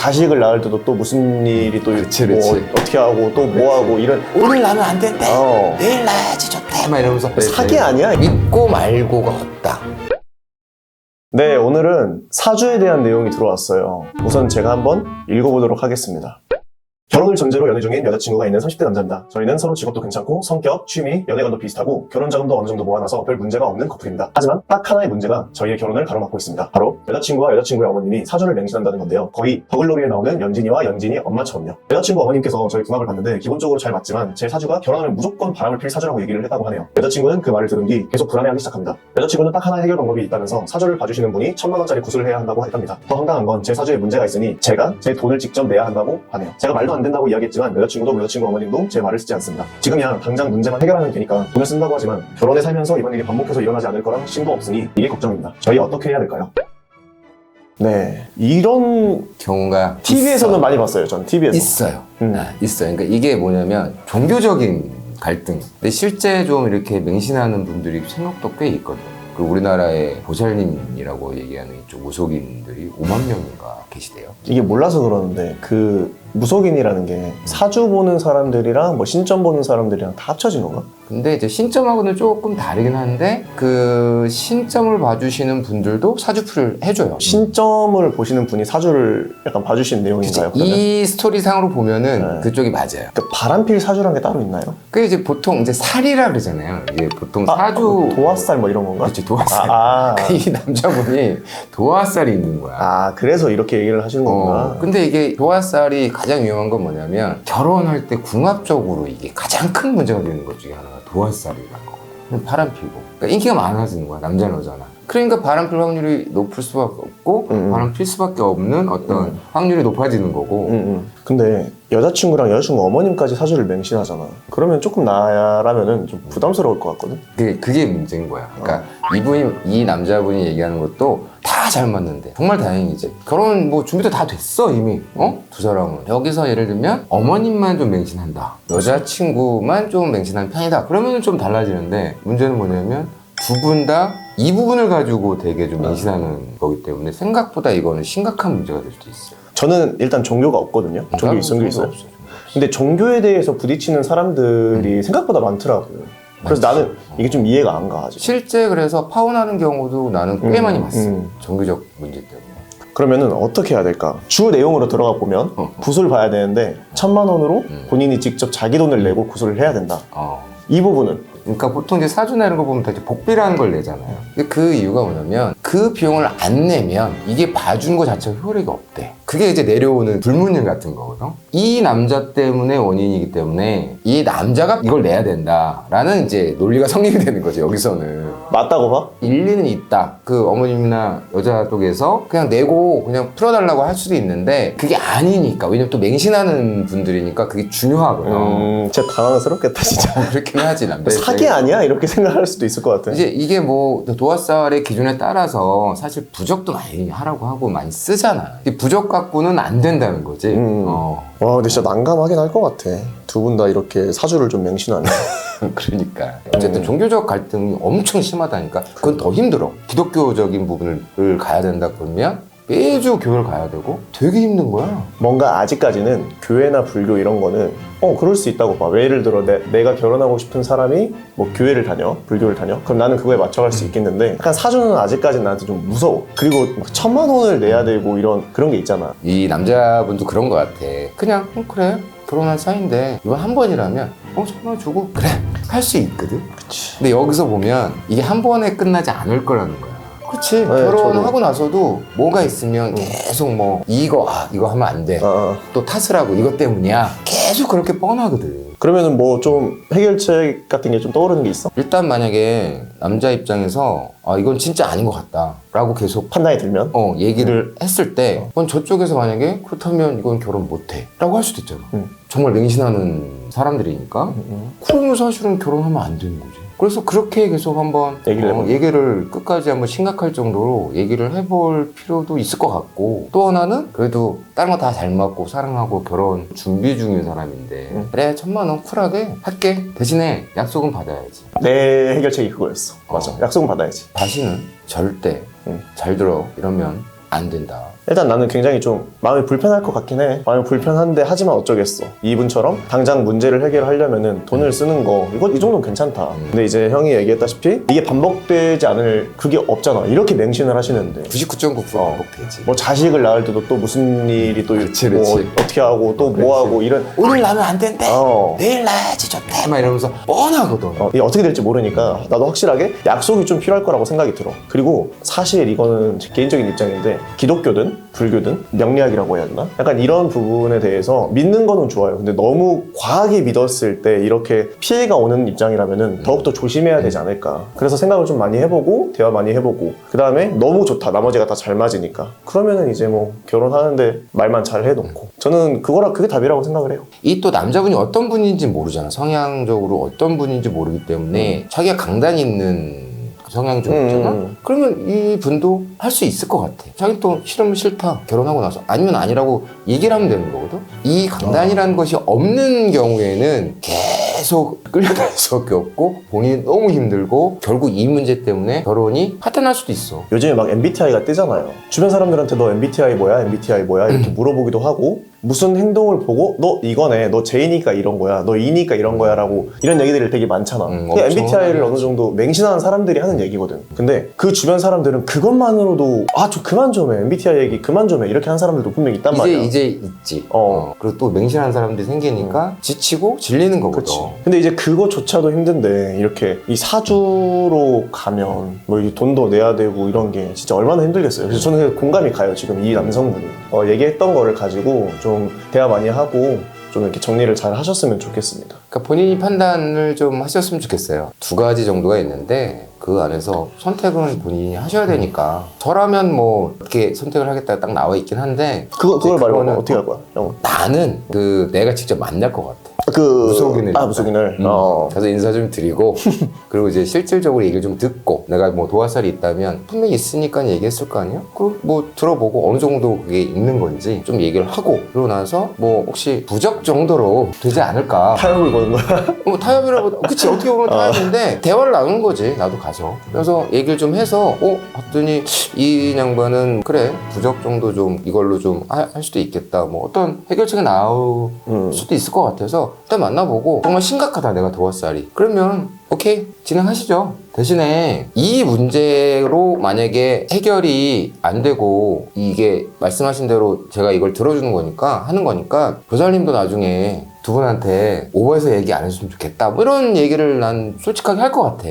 자식을 낳을 때도 또 무슨 일이 또 그치, 뭐 그치. 어떻게 하고 또 뭐 하고 이런 오늘 나면 안 된대. 어. 내일 나야지 좋대. 막 이러면서 사기 아니야? 믿고 말고가 없다. 네, 오늘은 사주에 대한 내용이 들어왔어요. 우선 제가 한번 읽어보도록 하겠습니다. 결혼을 전제로 연애 중인 여자친구가 있는 30대 남자입니다. 저희는 서로 직업도 괜찮고 성격, 취미, 연애관도 비슷하고 결혼 자금도 어느 정도 모아놔서 별 문제가 없는 커플입니다. 하지만 딱 하나의 문제가 저희의 결혼을 가로막고 있습니다. 바로 여자친구와 여자친구의 어머님이 사주를 맹신한다는 건데요. 거의 더글로리에 나오는 연진이와 연진이 엄마처럼요. 여자친구 어머님께서 저희 궁합을 봤는데 기본적으로 잘 맞지만 제 사주가 결혼하면 무조건 바람을 필 사주라고 얘기를 했다고 하네요. 여자친구는 그 말을 들은 뒤 계속 불안해하기 시작합니다. 여자친구는 딱 하나의 해결 방법이 있다면서 사주를 봐주시는 분이 1000만원짜리 구슬을 해야 한다고 했답니다. 더 황당한 건 제 사주에 문제가 있으니 제가 제 돈을 직접 내야 한다고 하네요. 제가 말도 안 된다고 이야기했지만 여자친구도 여자친구 어머님도 제 말을 듣지 않습니다. 지금이야 당장 문제만 해결하면 되니까 돈을 쓴다고 하지만 결혼에 살면서 이번 일이 반복해서 일어나지 않을 거랑 신도 없으니 이게 걱정입니다. 저희 어떻게 해야 될까요? 네, 이런 경우가 TV에서는 많이 봤어요. 전 TV에서. 있어요. 있어요. 그러니까 이게 뭐냐면 종교적인 갈등. 근데 실제 좀 이렇게 맹신하는 분들이 생각도 꽤 있거든요. 그 우리나라의 보살님이라고 얘기하는 이쪽 무속인들이 5만 명인가 계시대요. 이게 몰라서 그러는데 그 무속인이라는 게 사주 보는 사람들이랑 뭐 신점 보는 사람들이랑 다 합쳐진 건가? 근데 이제 신점하고는 조금 다르긴 한데 그 신점을 봐주시는 분들도 사주풀이를 해줘요. 신점을 보시는 분이 사주를 약간 봐주시는 내용인가요? 이 스토리상으로 보면은 네. 그쪽이 맞아요. 그 바람필 사주란 게 따로 있나요? 그 이제 보통 이제 살이라 그러잖아요. 이게 보통 사주 도화살 뭐 이런 건가? 그렇지, 도화살. 아. 이 남자분이 도화살이 있는 거야. 아, 그래서 이렇게 얘기를 하시는 거구나. 근데 이게 도화살이 가장 위험한 건 뭐냐면 결혼할 때 궁합적으로 이게 가장 큰 문제가 되는 것 중에 하나가 도화살이라는 거거든. 바람 피고. 그러니까 인기가 많아지는 거야, 남자나 여자나. 그러니까 바람 필 확률이 높을 수밖에 없고 바람 필 수밖에 없는 어떤 확률이 높아지는 거고. 근데 여자친구랑 여자친구 어머님까지 사주를 맹신하잖아. 그러면 조금 나라면은 좀 부담스러울 것 같거든. 그게 문제인 거야. 그러니까 이 남자분이 얘기하는 것도 다 잘 맞는데 정말 다행이지. 결혼 뭐 준비도 다 됐어 이미. 두 사람은. 여기서 예를 들면 어머님만 좀 맹신한다. 여자친구만 좀 맹신한 편이다. 그러면 좀 달라지는데 문제는 뭐냐면 두 분 다 이 부분을 가지고 되게 좀 맹신하는 거기 때문에 생각보다 이거는 심각한 문제가 될 수도 있어요. 저는 일단 종교가 없거든요. 종교 있어요. 없어. 근데 종교에 대해서 부딪히는 사람들이 생각보다 많더라고요. 그래서 많지. 나는 이게 좀 이해가 안 가. 아직. 실제 그래서 파혼하는 경우도 나는 꽤 많이 봤어. 종교적 문제 때문에. 그러면은 어떻게 해야 될까? 주 내용으로 들어가 보면 구슬 봐야 되는데 1000만 원으로 본인이 직접 자기 돈을 내고 구슬을 해야 된다. 이 부분은 그러니까 보통 이제 사주나 이런 거 보면 다 이제 복비라는 걸 내잖아요. 근데 그 이유가 뭐냐면 그 비용을 안 내면 이게 봐준 거 자체가 효력이 없대. 그게 이제 내려오는 불문율 같은 거거든. 이 남자 때문에 원인이기 때문에 이 남자가 이걸 내야 된다라는 이제 논리가 성립이 되는 거죠, 여기서는. 맞다고 봐? 일리는 있다. 그 어머님이나 여자 쪽에서 그냥 내고 그냥 풀어달라고 할 수도 있는데 그게 아니니까. 왜냐면 또 맹신하는 분들이니까 그게 중요하거든. 진짜 당황스럽겠다 진짜. 그렇긴 하지, 남자. 사기 아니야? 이렇게 생각할 수도 있을 것 같아. 이제 이게 뭐 도화살의 기준에 따라서 사실 부적도 많이 하라고 하고 많이 쓰잖아. 이 부적 갖고는 안 된다는 거지. 와, 근데 진짜 난감하긴 할 것 같아. 두 분 다 이렇게 사주를 좀 맹신하네. 그러니까 어쨌든 종교적 갈등이 엄청 심하다니까. 그건 더 힘들어. 기독교적인 부분을 가야 된다 그러면 매주 교회를 가야 되고 되게 힘든 거야. 뭔가 아직까지는 교회나 불교 이런 거는 그럴 수 있다고 봐. 예를 들어 내가 결혼하고 싶은 사람이 뭐 교회를 다녀, 불교를 다녀. 그럼 나는 그거에 맞춰갈 수 있겠는데 약간 사주는 아직까지는 나한테 좀 무서워. 그리고 막 1000만 원을 내야 되고 그런 게 있잖아. 이 남자분도 그런 것 같아. 그냥 그래 결혼할 사이인데 이번 한 번이라면 1000만 주고 그래 할 수 있거든. 그치. 근데 여기서 보면 이게 한 번에 끝나지 않을 거라는 거야. 그렇지. 네, 결혼하고 나서도 뭐가 있으면 계속 뭐 이거 하면 안 돼. 또 탓을 하고 이것 때문이야. 계속 그렇게 뻔하거든. 그러면은 뭐 좀 해결책 같은 게 좀 떠오르는 게 있어? 일단 만약에 남자 입장에서 이건 진짜 아닌 것 같다 라고 계속 판단이 들면? 얘기를 했을 때 그건 저쪽에서 만약에 그렇다면 이건 결혼 못해 라고 할 수도 있잖아. 정말 맹신하는 사람들이니까 그러면 사실은 결혼하면 안 되는 거지. 그래서 그렇게 계속 한번 얘기를 끝까지 한번 심각할 정도로 얘기를 해볼 필요도 있을 것 같고, 또 하나는 그래도 다른 거 다 잘 맞고 사랑하고 결혼 준비 중인 사람인데 그래 1000만 원 쿨하게 할게 대신에 약속은 받아야지. 내 해결책이 그거였어. 맞아. 약속은 받아야지. 다시는 절대 잘 들어 이러면 안 된다. 일단 나는 굉장히 좀 마음이 불편할 것 같긴 해. 마음이 불편한데 하지만 어쩌겠어. 이분처럼 당장 문제를 해결하려면은 돈을 쓰는 거 이 정도는 괜찮다. 근데 이제 형이 얘기했다시피 이게 반복되지 않을 그게 없잖아. 이렇게 맹신을 하시는데 99.9% 반복되지. 뭐 자식을 낳을 때도 또 무슨 일이 또 그치, 뭐 그치. 어떻게 하고 또 뭐 하고 이런 오늘 나면 안 된대. 어. 내일 나야지 좋대. 막 이러면서 뻔하거든. 이게 어떻게 될지 모르니까 나도 확실하게 약속이 좀 필요할 거라고 생각이 들어. 그리고 사실 이거는 제 개인적인 입장인데 기독교든 불교든 명리학이라고 해야 되나? 약간 이런 부분에 대해서 믿는 거는 좋아요. 근데 너무 과하게 믿었을 때 이렇게 피해가 오는 입장이라면은 더욱더 조심해야 되지 않을까. 그래서 생각을 좀 많이 해보고 대화 많이 해보고 그 다음에 너무 좋다. 나머지가 다 잘 맞으니까 그러면은 이제 뭐 결혼하는데 말만 잘 해놓고 저는 그게 답이라고 생각을 해요. 이 또 남자분이 어떤 분인지 모르잖아. 성향적으로 어떤 분인지 모르기 때문에 자기가 강단 있는 성향 좀 있잖아. 그러면 이 분도 할 수 있을 것 같아. 자기 또 싫으면 싫다. 결혼하고 나서 아니면 아니라고 얘기를 하면 되는 거거든. 이 강단이라는 것이 없는 경우에는 계속 끌려갈 수밖에 없고 본인이 너무 힘들고 결국 이 문제 때문에 결혼이 파탄날 수도 있어. 요즘에 막 MBTI가 뜨잖아요. 주변 사람들한테 너 MBTI 뭐야? MBTI 뭐야? 이렇게 물어보기도 하고 무슨 행동을 보고 너 이거네, 너 J니까 이런 거야, 너 E니까 이런 거야 라고 이런 얘기들이 되게 많잖아. 그게 MBTI를 어느 정도 맹신하는 사람들이 하는 얘기거든. 근데 그 주변 사람들은 그것만으로도 저 그만 좀 해, MBTI 얘기 그만 좀 해 이렇게 하는 사람들도 분명히 있단 말이야. 이제 있지. 그리고 또 맹신하는 사람들이 생기니까 지치고 질리는 거거든. 그치. 근데 이제 그거조차도 힘든데 이렇게 이 사주로 가면 뭐 이 돈도 내야 되고 이런 게 진짜 얼마나 힘들겠어요. 그래서 저는 그냥 공감이 가요. 지금 이 남성분이 얘기했던 거를 가지고 좀 대화 많이 하고 좀 이렇게 정리를 잘 하셨으면 좋겠습니다. 그러니까 본인이 판단을 좀 하셨으면 좋겠어요. 두 가지 정도가 있는데 그 안에서 선택은 본인이 하셔야 되니까 저라면 뭐 이렇게 선택을 하겠다 딱 나와 있긴 한데 그걸 말고 그거는 어떻게 할 거야? 형? 나는 내가 직접 만날 것 같아. 무속인을 무속인을 가서 인사 좀 드리고 그리고 이제 실질적으로 얘기를 좀 듣고 내가 뭐 도화살이 있다면 분명히 있으니까 얘기했을 거 아니야? 그리고 뭐 들어보고 어느 정도 그게 있는 건지 좀 얘기를 하고 그러고 나서 뭐 혹시 부적 정도로 되지 않을까. 타협을 보는 거야? 뭐 타협이라고 그치 어떻게 보면 타협인데 대화를 나누는 거지. 나도 가서 그래서 얘기를 좀 해서 봤더니 이 양반은 그래 부적 정도 좀 이걸로 좀 할 수도 있겠다. 뭐 어떤 해결책이 나올 수도 있을 것 같아서 일단 만나보고 정말 심각하다 내가 도화살이 그러면 오케이 진행하시죠. 대신에 이 문제로 만약에 해결이 안 되고 이게 말씀하신 대로 제가 이걸 들어주는 거니까 하는 거니까 교사님도 나중에 두 분한테 오버해서 얘기 안 했으면 좋겠다 뭐 이런 얘기를 난 솔직하게 할 것 같아.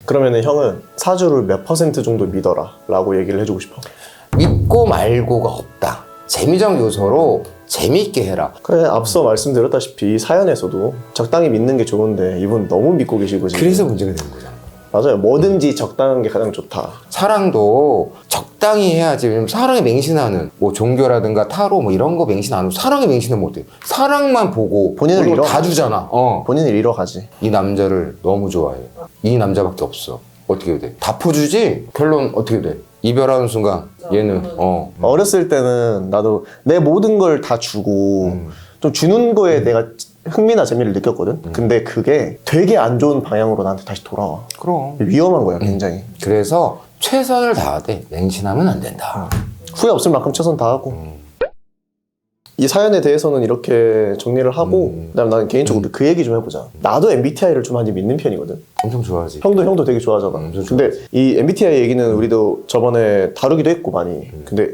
그러면은 형은 사주를 몇 % 정도 믿어라 라고 얘기를 해주고 싶어. 믿고 말고가 없다. 재미적 요소로 재미있게 해라. 그래 앞서 말씀드렸다시피 이 사연에서도 적당히 믿는 게 좋은데 이분 너무 믿고 계시고 지금. 그래서 문제가 되는 거잖아. 맞아요. 뭐든지 적당한 게 가장 좋다. 사랑도 적당히 해야지. 왜냐면 사랑에 맹신하는 뭐 종교라든가 타로 뭐 이런 거 맹신 안 하고 사랑에 맹신하면 어때? 사랑만 보고 본인을 잃어. 다 주잖아. 본인을 잃어가지. 이 남자를 너무 좋아해. 이 남자밖에 없어. 어떻게 해야 돼? 다 퍼주지? 결론 어떻게 돼? 이별하는 순간 얘는 어렸을 때는 나도 내 모든 걸 다 주고 좀 주는 거에 내가 흥미나 재미를 느꼈거든. 근데 그게 되게 안 좋은 방향으로 나한테 다시 돌아와. 그럼 위험한 거야 굉장히. 그래서 최선을 다하되 맹신하면 안 된다. 후회 없을 만큼 최선 다하고. 이 사연에 대해서는 이렇게 정리를 하고 그다음에 나는 개인적으로 그 얘기 좀 해보자. 나도 MBTI를 좀 많이 믿는 편이거든. 엄청 좋아하지. 형도 되게 좋아하잖아. 근데 이 MBTI 얘기는 우리도 저번에 다루기도 했고 많이. 근데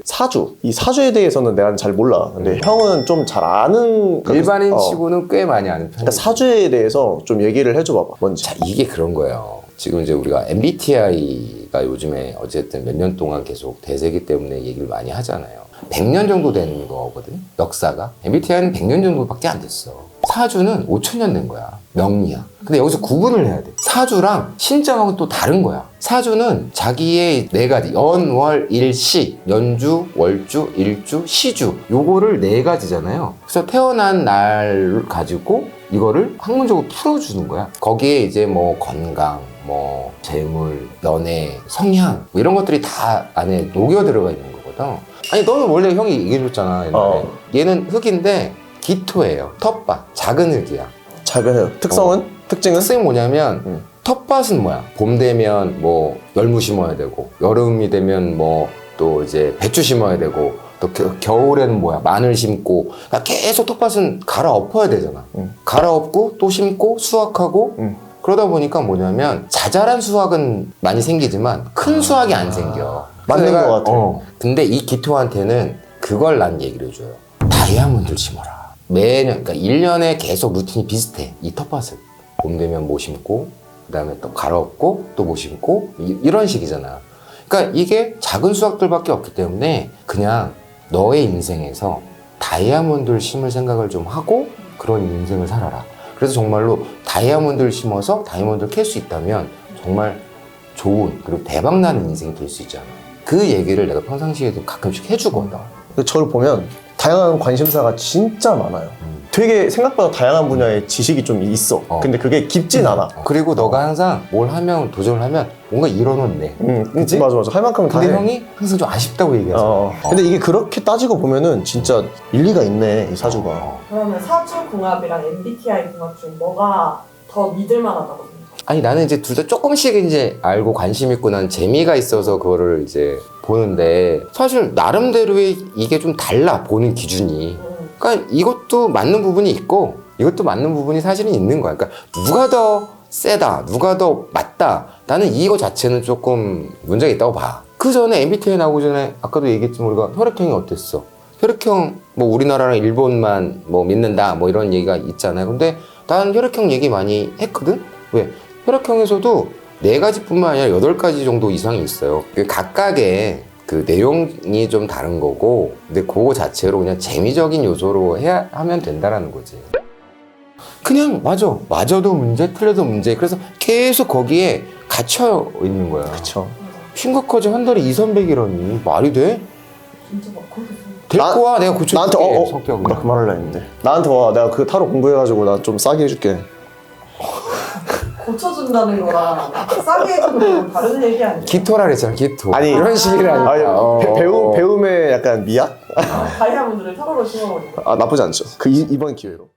이 사주에 대해서는 내가 잘 몰라. 근데 형은 좀 잘 아는 일반인 치고는 꽤 많이 아는 편이야. 그러니까 사주에 대해서 좀 얘기를 해줘 봐봐. 뭔지. 자, 이게 그런 거예요. 지금 이제 우리가 MBTI가 요즘에 어쨌든 몇 년 동안 계속 대세기 때문에 얘기를 많이 하잖아요. 100년 정도 되는 거거든, 역사가. MBTI는 100년 정도밖에 안 됐어. 사주는 5,000년 된 거야. 명리야. 근데 여기서 구분을 해야 돼. 사주랑 신점하고 또 다른 거야. 사주는 자기의 4가지 연, 월, 일, 시, 연주, 월주, 일주, 시주 요거를 4가지잖아요. 그래서 태어난 날 가지고 이거를 학문적으로 풀어주는 거야. 거기에 이제 뭐 건강, 뭐 재물, 연애, 성향 뭐 이런 것들이 다 안에 녹여 들어가 있는 거거든. 아니 너는 원래 형이 얘기해줬잖아 옛날에. 얘는 흙인데 기토예요. 텃밭, 작은 흙이야. 작은 흙. 특성은? 특징은? 특징이 뭐냐면 텃밭은 뭐야? 봄 되면 뭐 열무 심어야 되고 여름이 되면 뭐 또 이제 배추 심어야 되고 또 겨울에는 뭐야 마늘 심고 그러니까 계속 텃밭은 갈아엎어야 되잖아. 갈아엎고 또 심고 수확하고 그러다 보니까 뭐냐면 자잘한 수확은 많이 생기지만 큰 수확이 안 생겨. 맞는 것 같아요. 근데 이 기토한테는 그걸 난 얘기를 해줘요. 다이아몬드를 심어라. 매년, 그러니까 1년에 계속 루틴이 비슷해. 이 텃밭을. 봄 되면 뭐 심고, 그 다음에 또 갈아엎고, 또 뭐 심고, 이런 식이잖아. 그러니까 이게 작은 수확들밖에 없기 때문에 그냥 너의 인생에서 다이아몬드를 심을 생각을 좀 하고 그런 인생을 살아라. 그래서 정말로 다이아몬드를 심어서 다이아몬드를 캘 수 있다면 정말 좋은 그리고 대박나는 인생이 될 수 있잖아. 그 얘기를 내가 평상시에도 가끔씩 해주거든. 저를 보면 다양한 관심사가 진짜 많아요. 되게 생각보다 다양한 분야의 지식이 좀 있어. 근데 그게 깊진 않아. 그리고 너가 항상 뭘 하면 도전을 하면 뭔가 이뤄놓네. 그치? 맞아. 할 만큼은 다 근데 해. 형이 항상 좀 아쉽다고 얘기하잖아. 근데 이게 그렇게 따지고 보면은 진짜 일리가 있네, 이 사주가. 그러면 사주궁합이랑 MBTI 궁합 중 뭐가 더 믿을만하다고 생각해요? 아니 나는 이제 둘 다 조금씩 이제 알고 관심 있고 난 재미가 있어서 그거를 이제 보는데 사실 나름대로의 이게 좀 달라 보는 기준이. 그러니까 이것도 맞는 부분이 있고 이것도 맞는 부분이 사실은 있는 거야. 그러니까 누가 더 세다, 누가 더 맞다. 나는 이거 자체는 조금 문제가 있다고 봐. 그 전에 MBTI 나오기 전에 아까도 얘기했지만 우리가 혈액형이 어땠어? 혈액형 뭐 우리나라랑 일본만 뭐 믿는다 뭐 이런 얘기가 있잖아요. 근데 나는 혈액형 얘기 많이 했거든. 왜? 혈액형에서도 4가지뿐만 아니라 8가지 정도 이상이 있어요. 그 각각의 그 내용이 좀 다른 거고, 근데 그거 자체로 그냥 재미적인 요소로 하면 된다라는 거지. 그냥 맞아도 문제, 틀려도 문제. 그래서 계속 거기에 갇혀 있는 거야. 그쵸. 심각하지 한 달에 200~300이라니 말이 돼? 진짜 막 그렇게 될 거야. 내가 고쳐줄게. 나한테 성격을. 나 그 말하려 했는데. 나한테 와. 내가 그 타로 공부해가지고 나 좀 싸게 해줄게. 고쳐준다는 거랑 싸게 해주는 거랑 다른 얘기 아니에요? 기토라 그랬잖아. 기토. 아니, 이런 식이라니까. 아니, 배움에 약간 미약? 다이아몬드를 타로로 심어버리고 나쁘지 않죠. 이번 기회로.